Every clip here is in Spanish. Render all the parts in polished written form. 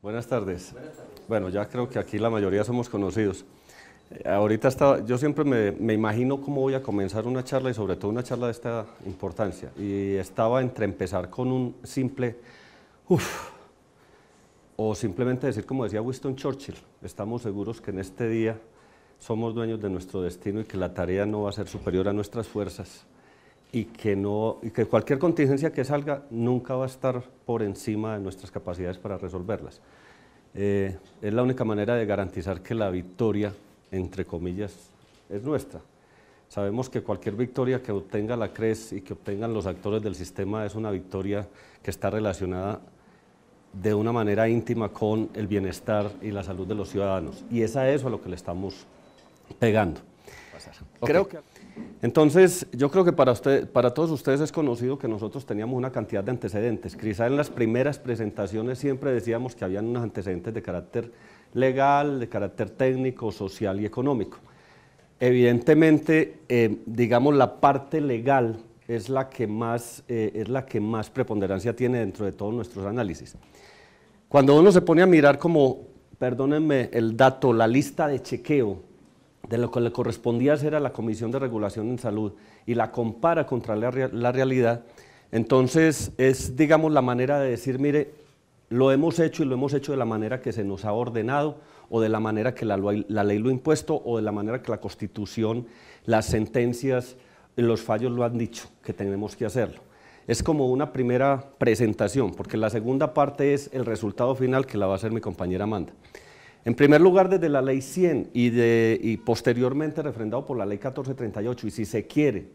Buenas tardes. Bueno, ya creo que aquí la mayoría somos conocidos. Yo siempre me imagino cómo voy a comenzar una charla y sobre todo una charla de esta importancia. Y estaba entre empezar con un simple o simplemente decir como decía Winston Churchill, estamos seguros que en este día somos dueños de nuestro destino y que la tarea no va a ser superior a nuestras fuerzas y que cualquier contingencia que salga nunca va a estar por encima de nuestras capacidades para resolverlas. Es la única manera de garantizar que la victoria, entre comillas, es nuestra. Sabemos que cualquier victoria que obtenga la CRES y que obtengan los actores del sistema es una victoria que está relacionada de una manera íntima con el bienestar y la salud de los ciudadanos, y es a eso a lo que le estamos pegando. Okay. Entonces, yo creo que para todos ustedes es conocido que nosotros teníamos una cantidad de antecedentes. Quizá en las primeras presentaciones siempre decíamos que habían unos antecedentes de carácter legal, de carácter técnico, social y económico. Evidentemente, digamos, la parte legal es la que más preponderancia tiene dentro de todos nuestros análisis. Cuando uno se pone a mirar como, perdónenme el dato, la lista de chequeo de lo que le correspondía hacer a la Comisión de Regulación en Salud y la compara contra la realidad, entonces es, digamos, la manera de decir, mire, lo hemos hecho y lo hemos hecho de la manera que se nos ha ordenado o de la manera que la ley lo ha impuesto o de la manera que la Constitución, las sentencias, los fallos lo han dicho, que tenemos que hacerlo. Es como una primera presentación, porque la segunda parte es el resultado final que la va a hacer mi compañera Amanda. En primer lugar, desde la Ley 100 y posteriormente refrendado por la Ley 1438, y si se quiere,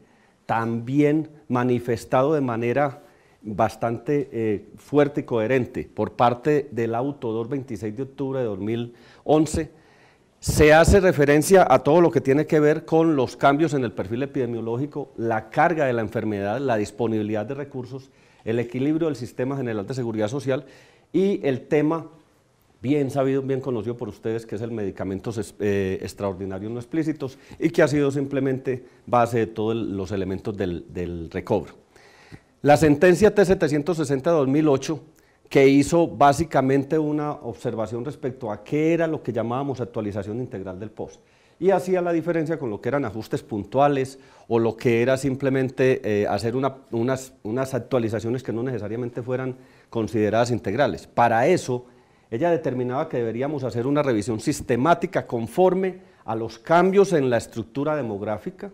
también manifestado de manera bastante fuerte y coherente por parte del auto 226 de octubre de 2011, se hace referencia a todo lo que tiene que ver con los cambios en el perfil epidemiológico, la carga de la enfermedad, la disponibilidad de recursos, el equilibrio del Sistema General de Seguridad Social y el tema bien sabido, bien conocido por ustedes, que es el medicamentos extraordinarios no explícitos y que ha sido simplemente base de todos los elementos del recobro. La sentencia T760 de 2008, que hizo básicamente una observación respecto a qué era lo que llamábamos actualización integral del POS, y hacía la diferencia con lo que eran ajustes puntuales o lo que era simplemente hacer unas actualizaciones que no necesariamente fueran consideradas integrales. Para eso, ella determinaba que deberíamos hacer una revisión sistemática conforme a los cambios en la estructura demográfica,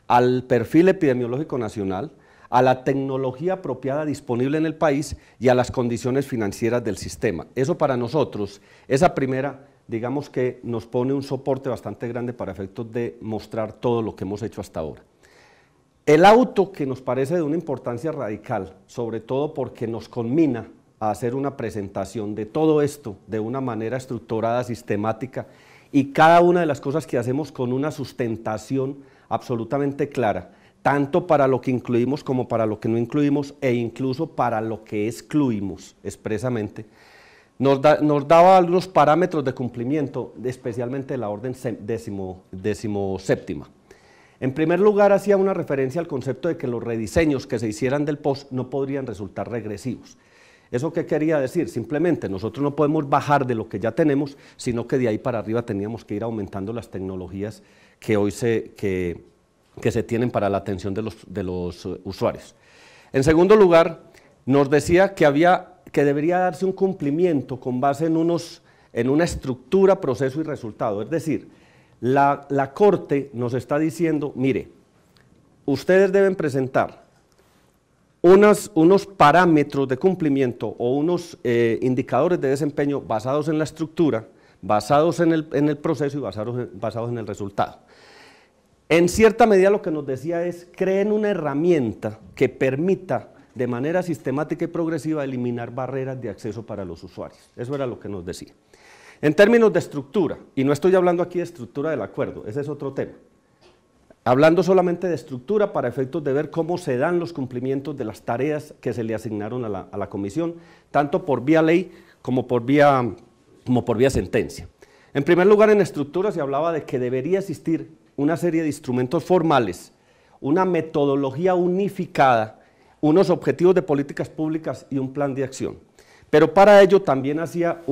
al perfil epidemiológico nacional, a la tecnología apropiada disponible en el país y a las condiciones financieras del sistema. Eso para nosotros, esa primera, digamos que nos pone un soporte bastante grande para efectos de mostrar todo lo que hemos hecho hasta ahora. El auto, que nos parece de una importancia radical, sobre todo porque nos conmina a hacer una presentación de todo esto de una manera estructurada, sistemática, y cada una de las cosas que hacemos con una sustentación absolutamente clara, tanto para lo que incluimos como para lo que no incluimos e incluso para lo que excluimos expresamente, nos daba algunos parámetros de cumplimiento, especialmente de la orden decimoséptima. En primer lugar, hacía una referencia al concepto de que los rediseños que se hicieran del POS no podrían resultar regresivos. ¿Eso qué quería decir? Simplemente nosotros no podemos bajar de lo que ya tenemos, sino que de ahí para arriba teníamos que ir aumentando las tecnologías que hoy se tienen para la atención de los usuarios. En segundo lugar, nos decía que debería darse un cumplimiento con base en una estructura, proceso y resultado. Es decir, la Corte nos está diciendo, mire, ustedes deben presentar unos parámetros de cumplimiento o unos indicadores de desempeño basados en la estructura, basados en el proceso y basados en el resultado. En cierta medida lo que nos decía es, creen una herramienta que permita de manera sistemática y progresiva eliminar barreras de acceso para los usuarios. Eso era lo que nos decía. En términos de estructura, y no estoy hablando aquí de estructura del acuerdo, ese es otro tema, hablando solamente de estructura para efectos de ver cómo se dan los cumplimientos de las tareas que se le asignaron a la comisión, tanto por vía ley como por vía sentencia. En primer lugar, en estructura se hablaba de que debería existir una serie de instrumentos formales, una metodología unificada, unos objetivos de políticas públicas y un plan de acción. Pero para ello también hacía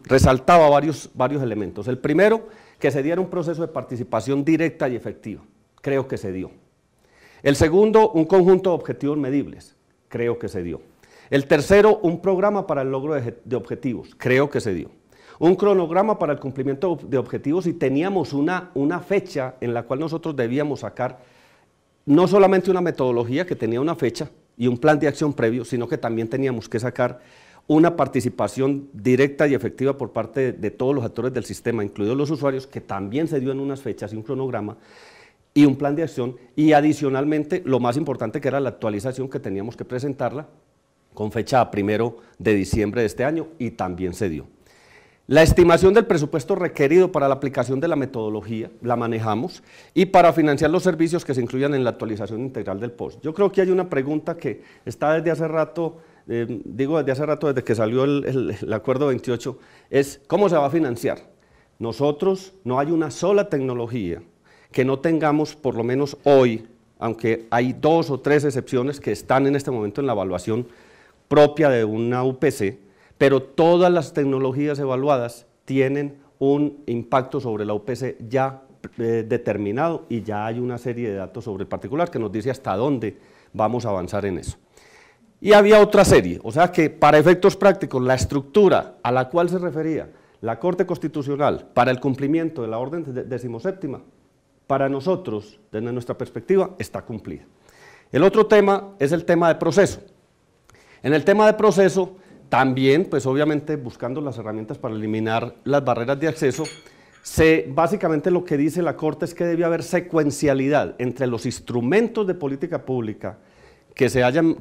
resaltaba varios elementos. El primero, que se diera un proceso de participación directa y efectiva. Creo que se dio. El segundo, un conjunto de objetivos medibles. Creo que se dio. El tercero, un programa para el logro de objetivos. Creo que se dio. Un cronograma para el cumplimiento de objetivos y teníamos una fecha en la cual nosotros debíamos sacar no solamente una metodología que tenía una fecha y un plan de acción previo, sino que también teníamos que sacar una participación directa y efectiva por parte de todos los actores del sistema, incluidos los usuarios, que también se dio en unas fechas y un cronograma y un plan de acción, y adicionalmente lo más importante que era la actualización, que teníamos que presentarla con fecha 1 de diciembre de este año, y también se dio. La estimación del presupuesto requerido para la aplicación de la metodología la manejamos, y para financiar los servicios que se incluyan en la actualización integral del POS. Yo creo que hay una pregunta que está desde hace rato, desde que salió el acuerdo 28, es ¿cómo se va a financiar? Nosotros no hay una sola tecnología que no tengamos, por lo menos hoy, aunque hay 2 o 3 excepciones que están en este momento en la evaluación propia de una UPC, pero todas las tecnologías evaluadas tienen un impacto sobre la UPC ya determinado, y ya hay una serie de datos sobre el particular que nos dice hasta dónde vamos a avanzar en eso. Y había otra serie, o sea que para efectos prácticos la estructura a la cual se refería la Corte Constitucional para el cumplimiento de la orden 17ª, para nosotros, desde nuestra perspectiva, está cumplida. El otro tema es el tema de proceso. En el tema de proceso, también, pues obviamente buscando las herramientas para eliminar las barreras de acceso, básicamente lo que dice la Corte es que debe haber secuencialidad entre los instrumentos de política pública que se hayan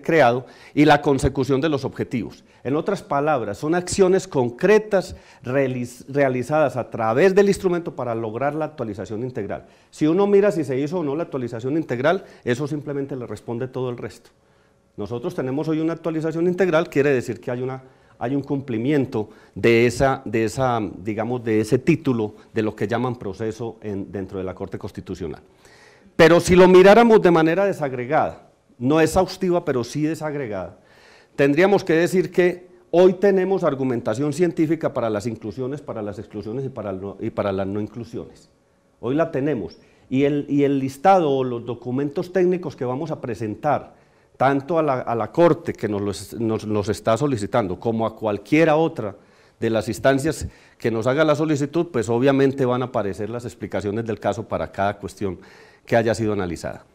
creado y la consecución de los objetivos. En otras palabras, son acciones concretas realizadas a través del instrumento para lograr la actualización integral. Si uno mira si se hizo o no la actualización integral, eso simplemente le responde todo el resto. Nosotros tenemos hoy una actualización integral, quiere decir que hay un cumplimiento de ese título de lo que llaman proceso dentro de la Corte Constitucional. Pero si lo miráramos de manera desagregada, no exhaustiva, pero sí desagregada, tendríamos que decir que hoy tenemos argumentación científica para las inclusiones, para las exclusiones y para las no inclusiones. Hoy la tenemos, y el listado o los documentos técnicos que vamos a presentar, tanto a la Corte que nos los está solicitando, como a cualquiera otra de las instancias que nos haga la solicitud, pues obviamente van a aparecer las explicaciones del caso para cada cuestión que haya sido analizada.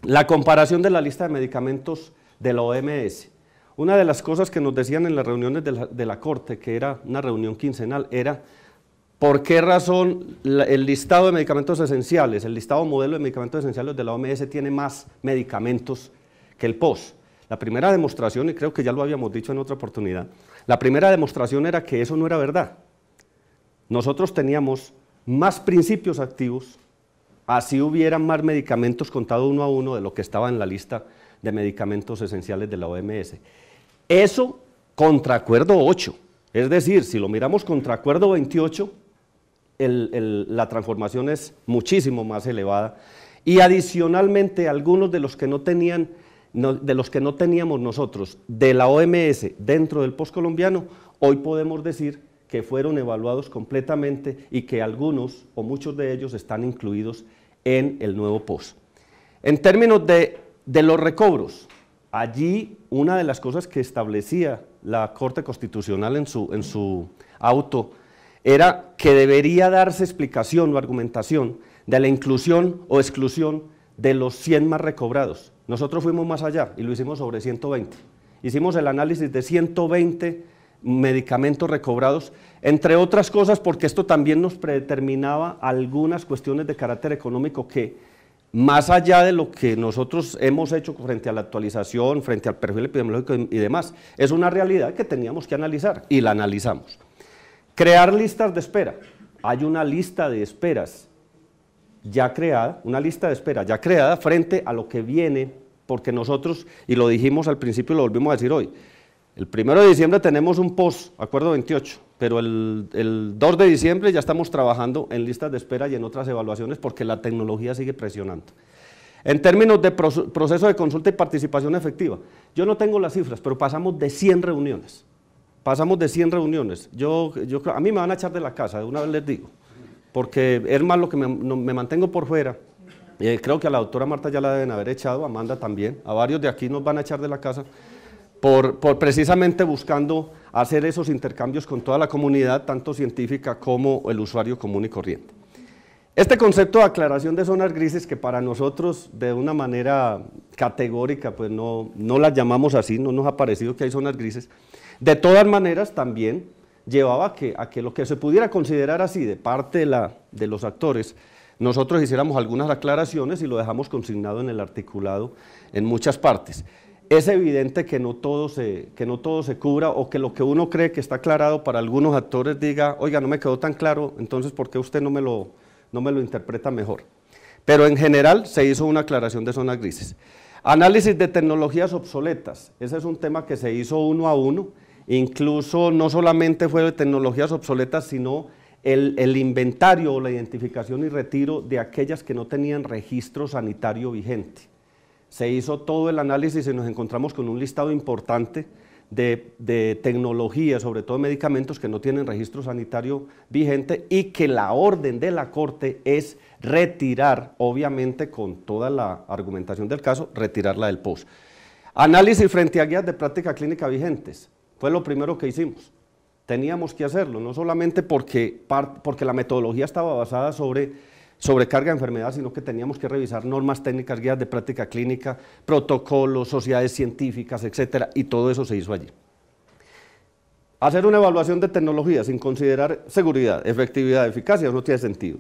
La comparación de la lista de medicamentos de la OMS. Una de las cosas que nos decían en las reuniones de la Corte, que era una reunión quincenal, era por qué razón el listado de medicamentos esenciales, el listado modelo de medicamentos esenciales de la OMS tiene más medicamentos que el POS. La primera demostración, y creo que ya lo habíamos dicho en otra oportunidad, la primera demostración era que eso no era verdad. Nosotros teníamos más principios activos, así hubieran más medicamentos contados uno a uno de lo que estaba en la lista de medicamentos esenciales de la OMS. Eso contra acuerdo 8, es decir, si lo miramos contra acuerdo 28, la transformación es muchísimo más elevada, y adicionalmente algunos de los que no teníamos nosotros de la OMS dentro del POS colombiano, hoy podemos decir que fueron evaluados completamente y que algunos o muchos de ellos están incluidos en el nuevo POS. En términos de los recobros, allí una de las cosas que establecía la Corte Constitucional en su auto era que debería darse explicación o argumentación de la inclusión o exclusión de los 100 más recobrados. Nosotros fuimos más allá y lo hicimos sobre 120. Hicimos el análisis de 120 medicamentos recobrados, entre otras cosas porque esto también nos predeterminaba algunas cuestiones de carácter económico que, más allá de lo que nosotros hemos hecho frente a la actualización, frente al perfil epidemiológico y demás, es una realidad que teníamos que analizar y la analizamos. Crear listas de espera. Hay una lista de esperas ya creada, frente a lo que viene, porque nosotros, y lo dijimos al principio y lo volvimos a decir hoy, el 1 de diciembre tenemos un POS, acuerdo 28, pero el 2 de diciembre ya estamos trabajando en listas de espera y en otras evaluaciones porque la tecnología sigue presionando. En términos de proceso de consulta y participación efectiva, yo no tengo las cifras, pero pasamos de 100 reuniones. Pasamos de 100 reuniones. A mí me van a echar de la casa, de una vez les digo, porque es más lo que me mantengo por fuera. Creo que a la doctora Marta ya la deben haber echado, a Amanda también, a varios de aquí nos van a echar de la casa, por precisamente buscando hacer esos intercambios con toda la comunidad, tanto científica como el usuario común y corriente. Este concepto de aclaración de zonas grises, que para nosotros de una manera categórica pues no las llamamos así, no nos ha parecido que hay zonas grises, de todas maneras también llevaba a que lo que se pudiera considerar así de parte de los actores, nosotros hiciéramos algunas aclaraciones y lo dejamos consignado en el articulado en muchas partes. Es evidente que no todo se cubra, o que lo que uno cree que está aclarado para algunos actores diga, oiga, no me quedó tan claro, entonces ¿por qué usted no me lo interpreta mejor? Pero en general se hizo una aclaración de zonas grises. Análisis de tecnologías obsoletas, ese es un tema que se hizo uno a uno, incluso no solamente fue de tecnologías obsoletas, sino el inventario o la identificación y retiro de aquellas que no tenían registro sanitario vigente. Se hizo todo el análisis y nos encontramos con un listado importante de tecnologías, sobre todo medicamentos que no tienen registro sanitario vigente, y que la orden de la Corte es retirar, obviamente con toda la argumentación del caso, retirarla del POS. Análisis frente a guías de práctica clínica vigentes, fue lo primero que hicimos. Teníamos que hacerlo, no solamente porque la metodología estaba basada sobre carga de enfermedad, sino que teníamos que revisar normas técnicas, guías de práctica clínica, protocolos, sociedades científicas, etcétera, y todo eso se hizo allí. Hacer una evaluación de tecnología sin considerar seguridad, efectividad, eficacia no tiene sentido.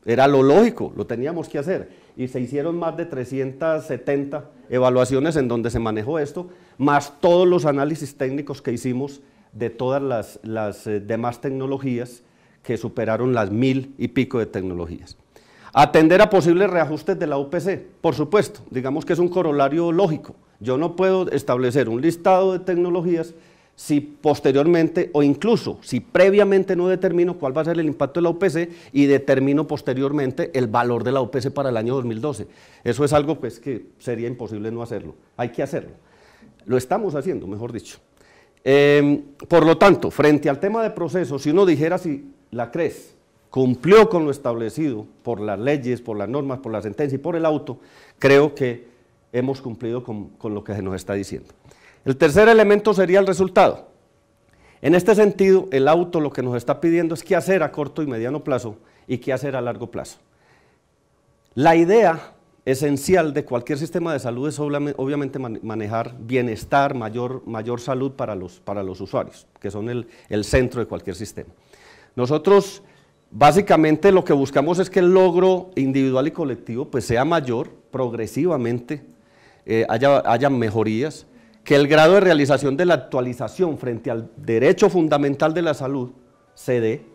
Era lo lógico, lo teníamos que hacer, y se hicieron más de 370 evaluaciones en donde se manejó esto, más todos los análisis técnicos que hicimos de todas las demás tecnologías, que superaron las 1000 y pico de tecnologías. Atender a posibles reajustes de la UPC, por supuesto, digamos que es un corolario lógico. Yo no puedo establecer un listado de tecnologías si posteriormente, o incluso si previamente no determino cuál va a ser el impacto de la UPC y determino posteriormente el valor de la UPC para el año 2012. Eso es algo pues que sería imposible no hacerlo, hay que hacerlo. Lo estamos haciendo, mejor dicho. Por lo tanto, frente al tema de procesos, si uno dijera si la CRES cumplió con lo establecido por las leyes, por las normas, por la sentencia y por el auto, creo que hemos cumplido con lo que se nos está diciendo. El tercer elemento sería el resultado. En este sentido, el auto lo que nos está pidiendo es qué hacer a corto y mediano plazo y qué hacer a largo plazo. La idea esencial de cualquier sistema de salud es obviamente manejar bienestar, mayor salud para los usuarios, que son el centro de cualquier sistema. Nosotros básicamente lo que buscamos es que el logro individual y colectivo pues sea mayor, progresivamente haya mejorías, que el grado de realización de la actualización frente al derecho fundamental de la salud se dé,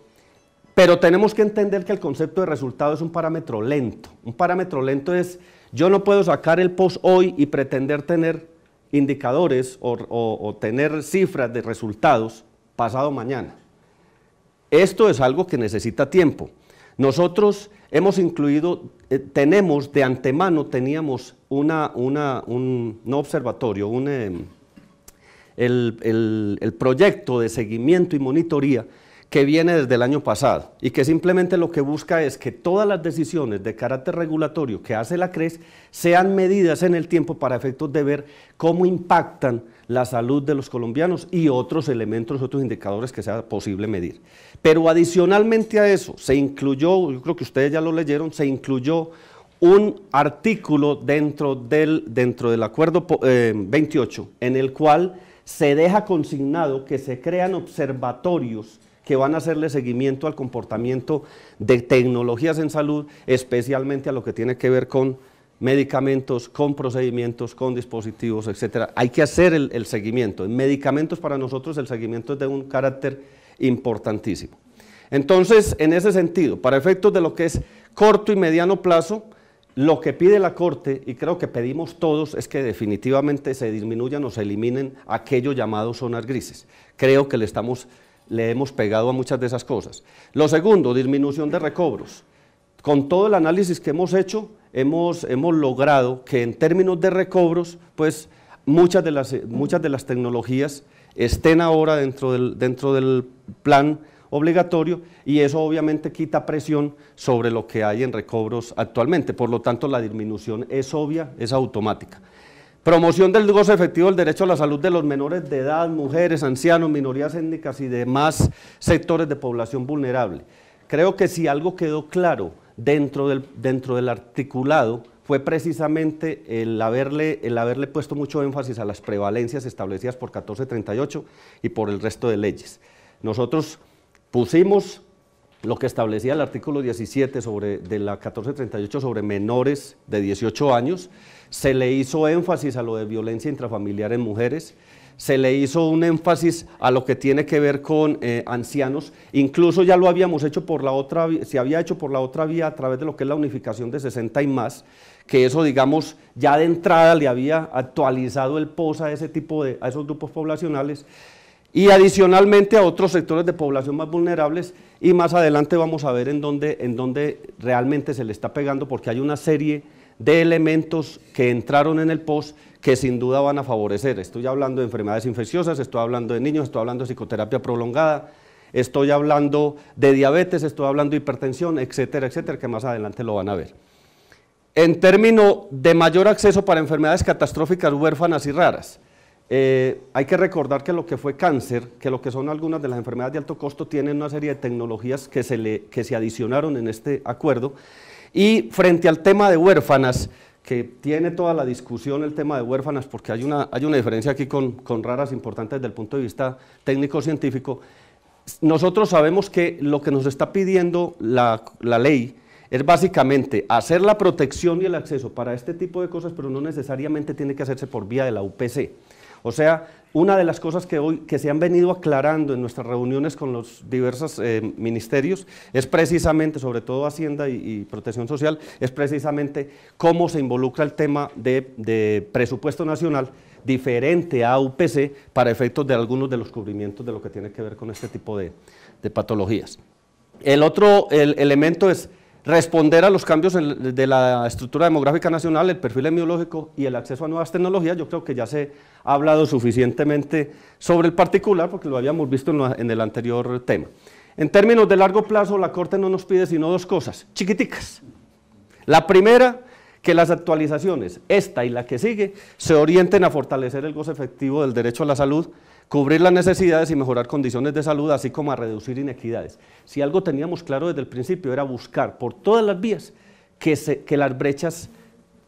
pero tenemos que entender que el concepto de resultado es un parámetro lento. Un parámetro lento es, yo no puedo sacar el POS hoy y pretender tener indicadores o tener cifras de resultados pasado mañana. Esto es algo que necesita tiempo. Nosotros hemos incluido, teníamos un observatorio, el proyecto de seguimiento y monitoría que viene desde el año pasado y que simplemente lo que busca es que todas las decisiones de carácter regulatorio que hace la CRES sean medidas en el tiempo para efectos de ver cómo impactan la salud de los colombianos y otros elementos, otros indicadores que sea posible medir. Pero adicionalmente a eso se incluyó, yo creo que ustedes ya lo leyeron, se incluyó un artículo dentro del acuerdo 28 en el cual se deja consignado que se crean observatorios que van a hacerle seguimiento al comportamiento de tecnologías en salud, especialmente a lo que tiene que ver con medicamentos, con procedimientos, con dispositivos, etcétera. Hay que hacer el seguimiento. En medicamentos para nosotros el seguimiento es de un carácter importantísimo. Entonces, en ese sentido, para efectos de lo que es corto y mediano plazo, lo que pide la Corte, y creo que pedimos todos, es que definitivamente se disminuyan o se eliminen aquellos llamados zonas grises. Creo que le hemos pegado a muchas de esas cosas. Lo segundo, disminución de recobros. Con todo el análisis que hemos hecho, hemos logrado que en términos de recobros, pues muchas de las tecnologías estén ahora dentro del plan obligatorio, y eso obviamente quita presión sobre lo que hay en recobros actualmente. Por lo tanto, la disminución es obvia, es automática. Promoción del goce efectivo del derecho a la salud de los menores de edad, mujeres, ancianos, minorías étnicas y demás sectores de población vulnerable. Creo que si algo quedó claro dentro del articulado fue precisamente el haberle puesto mucho énfasis a las prevalencias establecidas por 1438 y por el resto de leyes. Nosotros pusimos lo que establecía el artículo 17 de la 1438 sobre menores de 18 años, se le hizo énfasis a lo de violencia intrafamiliar en mujeres, se le hizo un énfasis a lo que tiene que ver con ancianos, incluso ya lo habíamos hecho por la otra, se había hecho por la otra vía a través de lo que es la unificación de 60 y más, que eso, digamos, ya de entrada le había actualizado el POS a esos grupos poblacionales, y adicionalmente a otros sectores de población más vulnerables, y más adelante vamos a ver en dónde realmente se le está pegando, porque hay una serie de elementos que entraron en el POS que sin duda van a favorecer. Estoy hablando de enfermedades infecciosas, estoy hablando de niños, estoy hablando de psicoterapia prolongada, estoy hablando de diabetes, estoy hablando de hipertensión, etcétera, etcétera, que más adelante lo van a ver. En términos de mayor acceso para enfermedades catastróficas, huérfanas y raras, hay que recordar que lo que fue cáncer, que lo que son algunas de las enfermedades de alto costo, tienen una serie de tecnologías que se adicionaron en este acuerdo, y frente al tema de huérfanas, que tiene toda la discusión el tema de huérfanas, porque hay una diferencia aquí con raras importantes desde el punto de vista técnico-científico. Nosotros sabemos que lo que nos está pidiendo la ley es básicamente hacer la protección y el acceso para este tipo de cosas, pero no necesariamente tiene que hacerse por vía de la UPC. O sea, una de las cosas que se han venido aclarando en nuestras reuniones con los diversos ministerios es precisamente, sobre todo Hacienda y Protección Social, es precisamente cómo se involucra el tema de presupuesto nacional diferente a UPC para efectos de algunos de los cubrimientos de lo que tiene que ver con este tipo de patologías. El otro elemento es responder a los cambios de la estructura demográfica nacional, el perfil epidemiológico y el acceso a nuevas tecnologías. Yo creo que ya se ha hablado suficientemente sobre el particular, porque lo habíamos visto en el anterior tema. En términos de largo plazo, la Corte no nos pide sino dos cosas, chiquiticas. La primera, que las actualizaciones, esta y la que sigue, se orienten a fortalecer el goce efectivo del derecho a la salud, cubrir las necesidades y mejorar condiciones de salud, así como a reducir inequidades. Si algo teníamos claro desde el principio era buscar por todas las vías que las brechas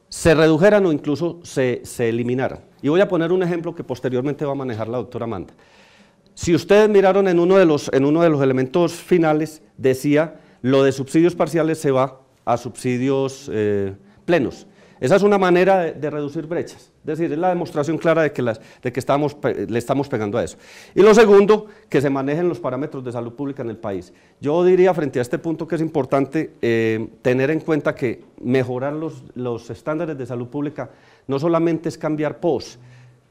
se redujeran o incluso se eliminaran. Y voy a poner un ejemplo que posteriormente va a manejar la doctora Amanda. Si ustedes miraron en uno de los elementos finales, decía lo de subsidios parciales se va a subsidios plenos. Esa es una manera de reducir brechas, es decir, es la demostración clara de que le estamos pegando a eso. Y lo segundo, que se manejen los parámetros de salud pública en el país. Yo diría frente a este punto que es importante tener en cuenta que mejorar los estándares de salud pública no solamente es cambiar POS,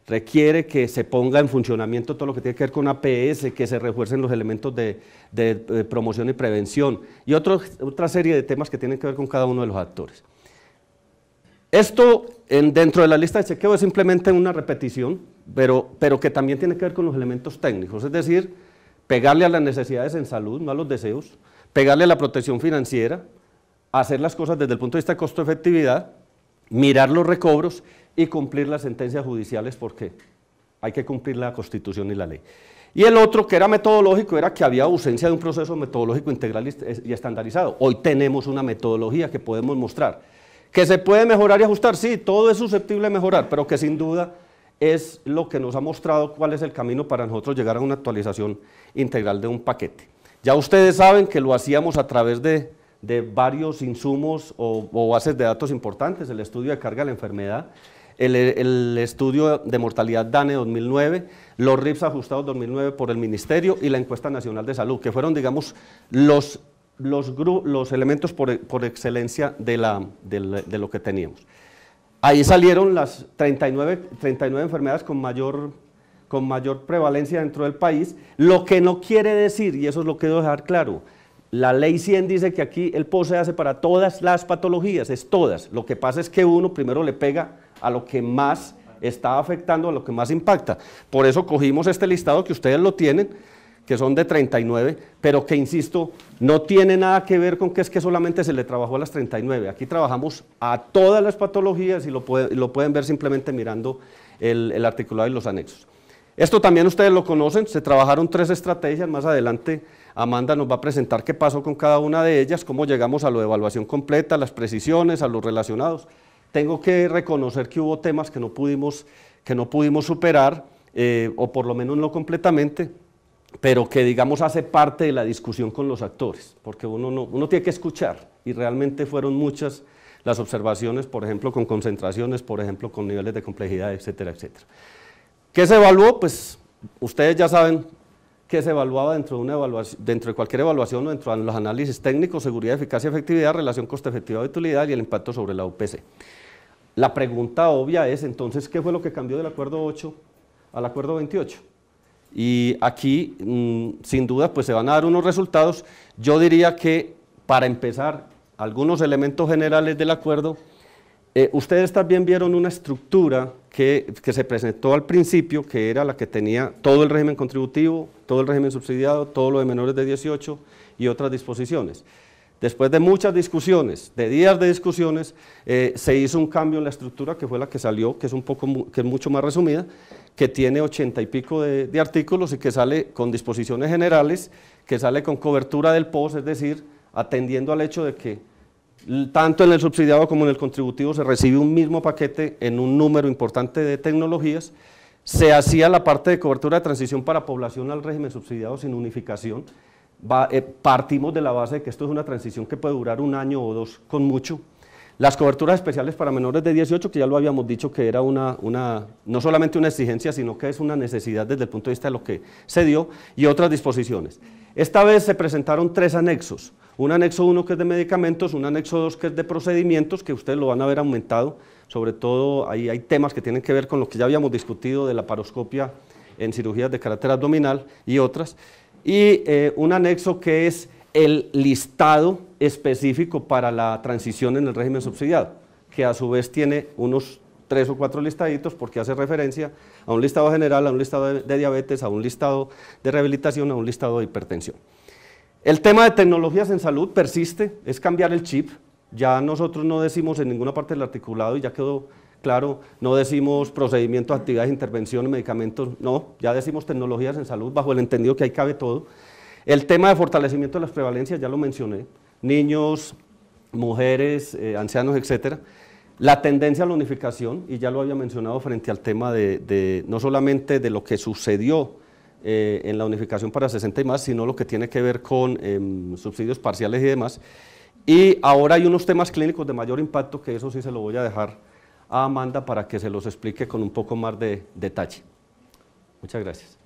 requiere que se ponga en funcionamiento todo lo que tiene que ver con APS, que se refuercen los elementos de promoción y prevención y otra serie de temas que tienen que ver con cada uno de los actores. Esto dentro de la lista de chequeo es simplemente una repetición, pero que también tiene que ver con los elementos técnicos, es decir, pegarle a las necesidades en salud, no a los deseos, pegarle a la protección financiera, hacer las cosas desde el punto de vista de costo-efectividad, mirar los recobros y cumplir las sentencias judiciales, porque hay que cumplir la Constitución y la ley. Y el otro, que era metodológico, era que había ausencia de un proceso metodológico integral y estandarizado. Hoy tenemos una metodología que podemos mostrar. ¿Que se puede mejorar y ajustar? Sí, todo es susceptible de mejorar, pero que sin duda es lo que nos ha mostrado cuál es el camino para nosotros llegar a una actualización integral de un paquete. Ya ustedes saben que lo hacíamos a través de varios insumos o bases de datos importantes, el estudio de carga de la enfermedad, el estudio de mortalidad DANE 2009, los RIPS ajustados 2009 por el Ministerio y la encuesta nacional de salud, que fueron, digamos, los elementos por excelencia de lo que teníamos. Ahí salieron las 39 enfermedades con mayor prevalencia dentro del país, lo que no quiere decir, y eso es lo que debo dejar claro, La ley 100 dice que aquí el POS se hace para todas las patologías, es todas. Lo que pasa es que uno primero le pega a lo que más está afectando, a lo que más impacta. Por eso cogimos este listado que ustedes lo tienen, que son de 39, pero que, insisto, no tiene nada que ver con que es que solamente se le trabajó a las 39. Aquí trabajamos a todas las patologías y lo pueden ver simplemente mirando el articulado y los anexos. Esto también ustedes lo conocen, se trabajaron 3 estrategias, más adelante Amanda nos va a presentar qué pasó con cada una de ellas, cómo llegamos a la evaluación completa, a las precisiones, a los relacionados. Tengo que reconocer que hubo temas que no pudimos superar, o por lo menos no completamente, pero que, digamos, hace parte de la discusión con los actores, porque uno tiene que escuchar, y realmente fueron muchas las observaciones, por ejemplo, con concentraciones, por ejemplo, con niveles de complejidad, etcétera, etcétera. ¿Qué se evaluó? Pues ustedes ya saben que se evaluaba dentro de cualquier evaluación o dentro de los análisis técnicos: seguridad, eficacia, efectividad, relación costo-efectividad, utilidad y el impacto sobre la UPC. La pregunta obvia es, entonces, ¿qué fue lo que cambió del acuerdo 8 al acuerdo 28? Y aquí, sin duda, pues se van a dar unos resultados. Yo diría que, para empezar, algunos elementos generales del acuerdo. Ustedes también vieron una estructura que se presentó al principio, que era la que tenía todo el régimen contributivo, todo el régimen subsidiado, todo lo de menores de 18 y otras disposiciones. Después de muchas discusiones, de días de discusiones, se hizo un cambio en la estructura, que fue la que salió, que es mucho más resumida, que tiene 80 y pico de artículos y que sale con disposiciones generales, que sale con cobertura del POS, es decir, atendiendo al hecho de que tanto en el subsidiado como en el contributivo se recibe un mismo paquete en un número importante de tecnologías. Se hacía la parte de cobertura de transición para población al régimen subsidiado sin unificación. Partimos de la base de que esto es una transición que puede durar 1 año o 2 con mucho. Las coberturas especiales para menores de 18, que ya lo habíamos dicho que era no solamente una exigencia, sino que es una necesidad desde el punto de vista de lo que se dio, y otras disposiciones. Esta vez se presentaron 3 anexos, un anexo 1 que es de medicamentos, un anexo 2 que es de procedimientos, que ustedes lo van a ver aumentado, sobre todo ahí hay temas que tienen que ver con lo que ya habíamos discutido de la paroscopia en cirugías de carácter abdominal y otras, y un anexo que es el listado específico para la transición en el régimen subsidiado, que a su vez tiene unos 3 o 4 listaditos, porque hace referencia a un listado general, a un listado de diabetes, a un listado de rehabilitación, a un listado de hipertensión. El tema de tecnologías en salud persiste, es cambiar el chip. Ya nosotros no decimos en ninguna parte del articulado, y ya quedó claro, no decimos procedimientos, actividades, intervenciones, medicamentos, no, ya decimos tecnologías en salud, bajo el entendido que ahí cabe todo. El tema de fortalecimiento de las prevalencias, ya lo mencioné, niños, mujeres, ancianos, etcétera. La tendencia a la unificación, y ya lo había mencionado frente al tema no solamente de lo que sucedió en la unificación para 60 y más, sino lo que tiene que ver con subsidios parciales y demás. Y ahora hay unos temas clínicos de mayor impacto, que eso sí se lo voy a dejar a Amanda para que se los explique con un poco más de detalle. Muchas gracias.